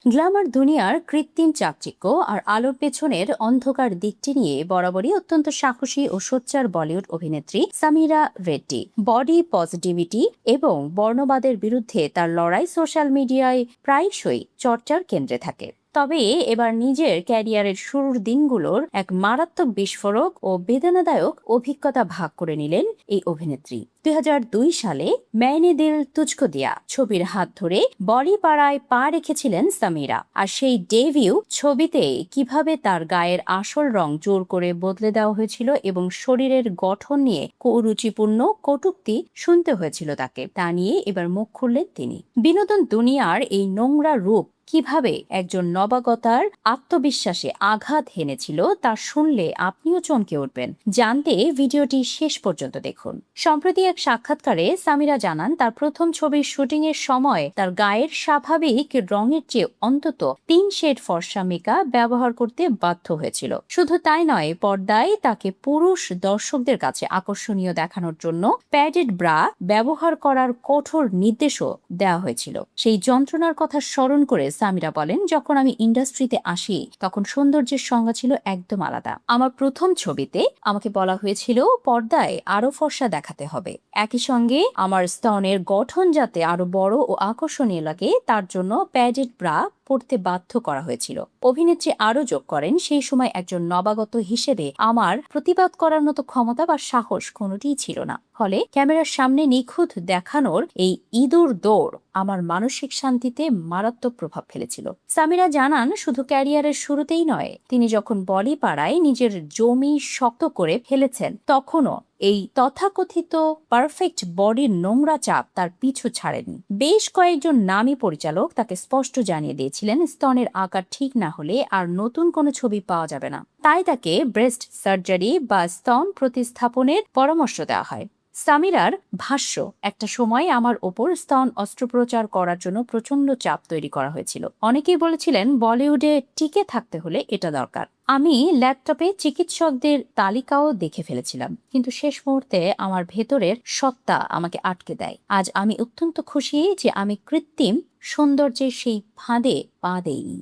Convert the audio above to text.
Glamour দুনিয়ার কৃত্রিম চাকচিক্য আর আলোর পেছনের অন্ধকার দিকটি নিয়ে বরাবরই অত্যন্ত সাহসী ও সোচ্চার বলিউড অভিনেত্রী সামিরা রেড্ডি। বডি পজিটিভিটি এবং বর্ণবাদের বিরুদ্ধে তার লড়াই সোশ্যাল মিডিয়ায় প্রায়শই চর্চার কেন্দ্রে থাকে। তবে এবার নিজের ক্যারিয়ারের শুরুর দিনগুলোর এক মারাত্মক বিস্ফোরক ও বেদনাদায়ক অভিজ্ঞতা ভাগ করে নিলেন এই অভিনেত্রী। 2002 সালে ম্যায়নে দিল তুঝকো দিয়া ছবির হাত ধরে বলিপাড়ায় পা রেখেছিলেন সামিরা। আর সেই ডেবিউ ছবিতে কিভাবে তার গায়ের আসল রং জোর করে বদলে দেওয়া হয়েছিল এবং শরীরের গঠন নিয়ে কুরুচিপূর্ণ কটূক্তি শুনতে হয়েছিল তাকে, তা নিয়ে এবার মুখ খুললেন তিনি। বিনোদন দুনিয়ার এই নোংরা রূপ কিভাবে একজন নবাগতার আত্মবিশ্বাসে আঘাত হেনেছিল তা শুনলে আপনিও চমকে উঠবেন। জানতে ভিডিওটি শেষ পর্যন্ত দেখুন। সম্প্রতি এক সাক্ষাৎকারে সামিরা জানান, তার প্রথম ছবির শুটিং এর সময় তার গায়ের স্বাভাবিক রঙের চেয়ে অন্তত 3 শেড ফর্সা মেকআপ ব্যবহার করতে বাধ্য হয়েছিল। শুধু তাই নয়, পর্দায় তাকে পুরুষ দর্শকদের কাছে আকর্ষণীয় দেখানোর জন্য প্যাডেড ব্রা ব্যবহার করার কঠোর নির্দেশও দেওয়া হয়েছিল। সেই যন্ত্রণার কথা স্মরণ করে সামিরা বলেন, যখন আমি ইন্ডাস্ট্রিতে আসি তখন সৌন্দর্যের সংজ্ঞা ছিল একদম আলাদা। আমার প্রথম ছবিতে আমাকে বলা হয়েছিল পর্দায় আরো ফর্সা দেখাতে হবে। একই সঙ্গে আমার স্তনের গঠন যাতে আরো বড় ও আকর্ষণীয় লাগে তার জন্য প্যাডেড ব্রা পড়তে বাধ্য করা হয়েছিল। অভিনেত্রী আরো যোগ করেন, সেই সময় একজন নবাগত হিসেবে আমার প্রতিবাদ করার মতো ক্ষমতা বা সাহস কোনোটিই ছিল না। ফলে ক্যামেরার সামনে নিখুঁত দেখানোর এই ইঁদুর দৌড় আমার মানসিক শান্তিতে মারাত্মক প্রভাব ফেলেছিল। সামিরা জানান, শুধু ক্যারিয়ারের শুরুতেই নয়, তিনি যখন বলিপাড়ায় নিজের জমি শক্ত করে ফেলেছেন তখনও এই তথাকথিত পারফেক্ট বডির নোংরা চাপ তার পিছু ছাড়েনি। বেশ কয়েকজন নামী পরিচালক তাকে স্পষ্ট জানিয়ে দিয়েছিলেন, স্তনের আকার ঠিক না হলে আর নতুন কোনো ছবি পাওয়া যাবে না। তাই তাকে ব্রেস্ট সার্জারি বা স্তন প্রতিস্থাপনের পরামর্শ দেওয়া হয়। সামিরার ভাষ্য, একটা সময় আমার ওপর স্তন অস্ত্রোপচার করার জন্য প্রচন্ড চাপ তৈরি করা হয়েছিল। অনেকেই বলেছিলেন বলিউডে টিকে থাকতে হলে এটা দরকার। আমি ল্যাপটপে চিকিৎসকদের তালিকাও দেখে ফেলেছিলাম, কিন্তু শেষ মুহূর্তে আমার ভেতরের সত্তা আমাকে আটকে দেয়। আজ আমি অত্যন্ত খুশি যে আমি কৃত্রিম সৌন্দর্যের সেই ফাঁদে পা দেইনি।